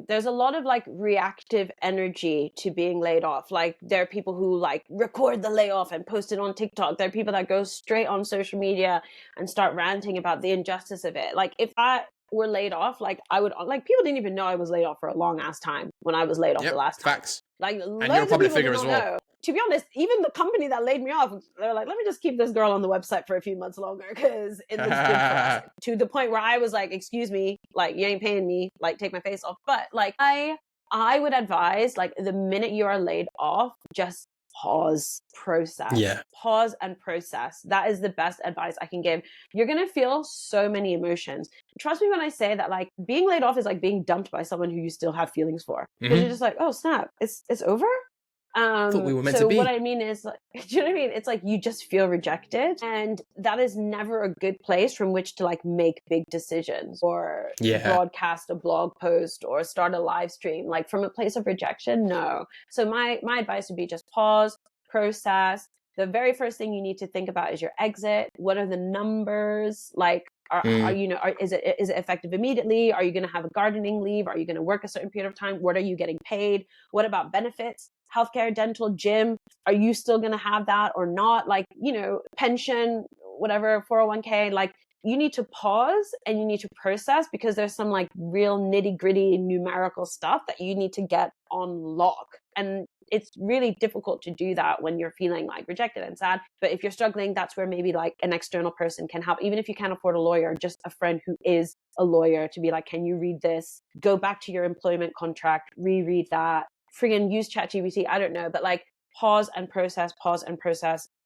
there's a lot of like reactive energy to being laid off. Like there are people who like record the layoff and post it on TikTok. There are people that go straight on social media and start ranting about the injustice of it. Like if I were laid off, like I would, like people didn't even know I was laid off for a long ass time when I was laid off the last time. Facts. Like And you're a loads of public people figure did as not well. know. To be honest, even the company that laid me off, they're like, let me just keep this girl on the website for a few months longer because it looks good for us. To the point where I was like, excuse me, like you ain't paying me, like take my face off. But like I would advise, like the minute you are laid off, just pause, process. Yeah. Pause and process. That is the best advice I can give. You're going to feel so many emotions. Trust me when I say that, like being laid off is like being dumped by someone who you still have feelings for. Because you're just like, oh snap, it's over. Thought we were meant so to be. what I mean is, like, do you know what I mean? It's like you just feel rejected, and that is never a good place from which to like make big decisions or broadcast a blog post or start a live stream. Like from a place of rejection, no. So my advice would be just pause, process. The very first thing you need to think about is your exit. What are the numbers? Like, is it effective immediately? Are you going to have a gardening leave? Are you going to work a certain period of time? What are you getting paid? What about benefits? Healthcare, dental, gym, are you still going to have that or not? Like, pension, whatever, 401k, like you need to pause and you need to process because there's some like real nitty gritty numerical stuff that you need to get on lock. And it's really difficult to do that when you're feeling like rejected and sad. But if you're struggling, that's where maybe like an external person can help. Even if you can't afford a lawyer, just a friend who is a lawyer to be like, can you read this? Go back to your employment contract, reread that. Friggin' use ChatGPT, I don't know, but like pause and process,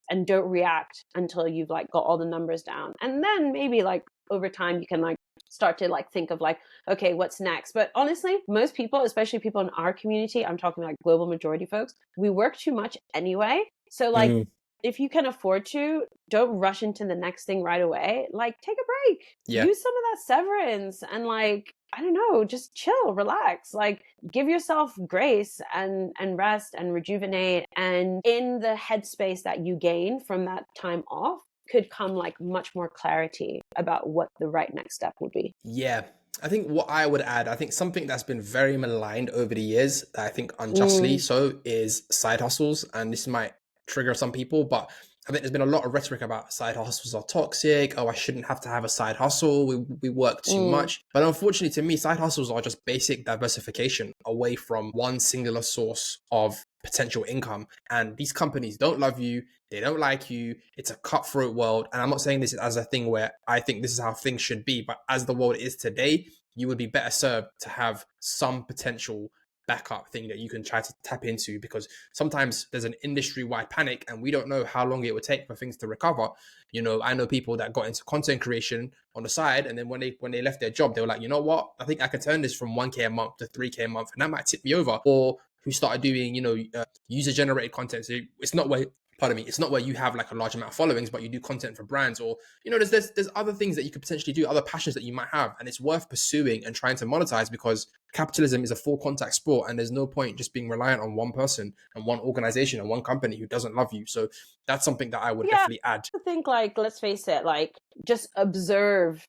and don't react until you've like got all the numbers down. And then maybe like over time you can like start to like think of like, okay, what's next? But honestly, most people, especially people in our community, I'm talking like global majority folks, we work too much anyway. So like if you can afford to, don't rush into the next thing right away. Like take a break. Use some of that severance and like, I don't know, just chill, relax, like give yourself grace and rest and rejuvenate. And in the headspace that you gain from that time off could come like much more clarity about what the right next step would be. Yeah. I think what I would add, I think something that's been very maligned over the years, I think unjustly so, is side hustles. And this might trigger some people, but I think there's been a lot of rhetoric about side hustles are toxic. Oh, I shouldn't have to have a side hustle. We work too much. But unfortunately to me, side hustles are just basic diversification away from one singular source of potential income. And these companies don't love you. They don't like you. It's a cutthroat world. And I'm not saying this as a thing where I think this is how things should be, but as the world is today, you would be better served to have some potential backup thing that you can try to tap into, because sometimes there's an industry-wide panic and we don't know how long it would take for things to recover. I know people that got into content creation on the side, and then when they left their job, they were like, you know what, I think I can turn this from 1K a month to 3K a month, and that might tip me over. Or who started doing user-generated content. So it's not where it's not where you have like a large amount of followings, but you do content for brands, or there's other things that you could potentially do, other passions that you might have, and it's worth pursuing and trying to monetize, because capitalism is a full contact sport, and there's no point just being reliant on one person and one organization and one company who doesn't love you. So that's something that I would definitely add. I think like, let's face it, like just observe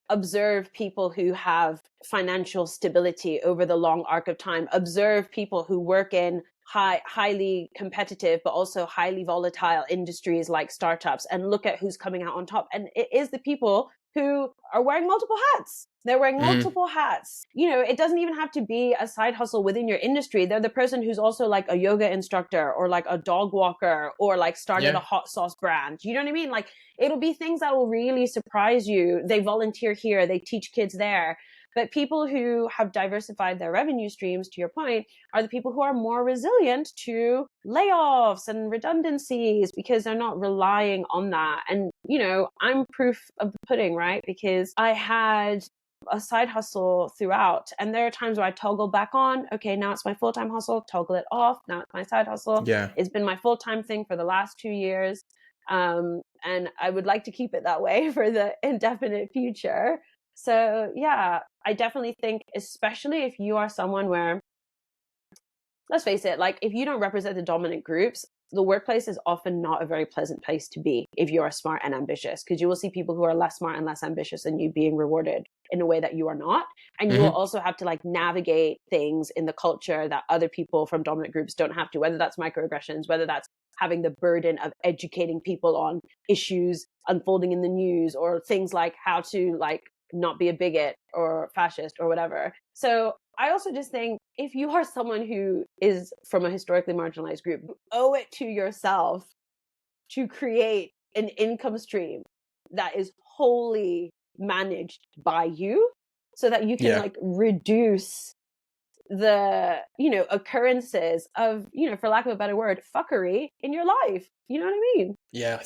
people who have financial stability over the long arc of time. Observe people who work in highly competitive but also highly volatile industries like startups, and look at who's coming out on top. And it is the people who are wearing multiple hats. They're wearing multiple hats. It doesn't even have to be a side hustle within your industry. They're the person who's also like a yoga instructor or like a dog walker or like started a hot sauce brand. You know what I mean? Like it'll be things that will really surprise you. They volunteer here, they teach kids there. But people who have diversified their revenue streams, to your point, are the people who are more resilient to layoffs and redundancies because they're not relying on that. And, I'm proof of the pudding, right? Because I had a side hustle throughout, and there are times where I toggle back on. Okay, now it's my full-time hustle, toggle it off. Now it's my side hustle. It's been my full-time thing for the last 2 years. And I would like to keep it that way for the indefinite future. So yeah, I definitely think, especially if you are someone where, let's face it, like if you don't represent the dominant groups, the workplace is often not a very pleasant place to be if you are smart and ambitious, because you will see people who are less smart and less ambitious than you being rewarded in a way that you are not. And you will also have to like navigate things in the culture that other people from dominant groups don't have to, whether that's microaggressions, whether that's having the burden of educating people on issues unfolding in the news, or things like how to like not be a bigot or fascist or whatever. So I also just think if you are someone who is from a historically marginalized group, you owe it to yourself to create an income stream that is wholly managed by you, so that you can like reduce the, you know, occurrences of, you know, for lack of a better word, fuckery in your life. You know what I mean? Yeah.